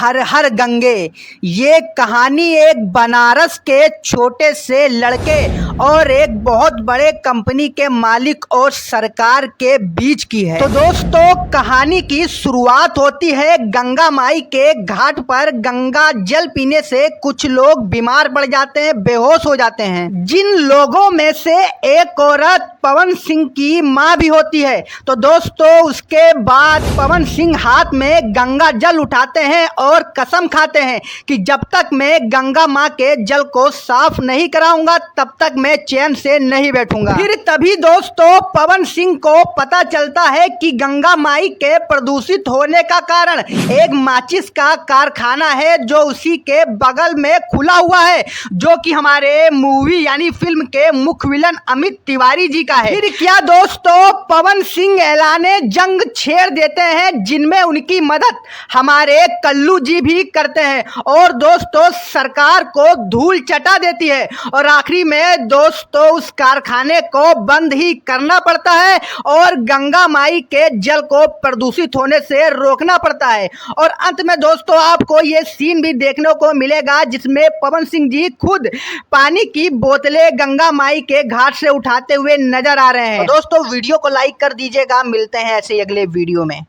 हर हर गंगे। ये कहानी एक बनारस के छोटे से लड़के और एक बहुत बड़े कंपनी के मालिक और सरकार के बीच की है। तो दोस्तों, कहानी की शुरुआत होती है गंगा माई के घाट पर। गंगा जल पीने से कुछ लोग बीमार पड़ जाते हैं, बेहोश हो जाते हैं। जिन लोगों में से एक औरत पवन सिंह की मां भी होती है। तो दोस्तों, उसके बाद पवन सिंह हाथ में गंगा जल उठाते हैं और कसम खाते हैं कि जब तक मैं गंगा मां के जल को साफ नहीं कराऊंगा तब तक मैं चैन से नहीं बैठूंगा। फिर तभी दोस्तों पवन सिंह को पता चलता है कि गंगा माई के प्रदूषित होने का कारण एक माचिस का कारखाना है जो उसी के बगल में खुला हुआ है, जो कि हमारे मूवी यानी फिल्म के मुख्य विलन अमित तिवारी जी का है। फिर क्या दोस्तों, पवन सिंह ऐलाने जंग छेड़ देते हैं, जिनमें उनकी मदद हमारे कल्लू जी भी करते हैं और दोस्तों सरकार को धूल चटा देती है और आखिरी में दोस्तों उस कारखाने को बंद ही करना पड़ता है और गंगा माई के जल को प्रदूषित होने से रोकना पड़ता है। और अंत में दोस्तों आपको ये सीन भी देखने को मिलेगा जिसमें पवन सिंह जी खुद पानी की बोतलें गंगा माई के घाट से उठाते हुए नजर आ रहे हैं। तो दोस्तों वीडियो को लाइक कर दीजिएगा, मिलते हैं ऐसे ही अगले वीडियो में।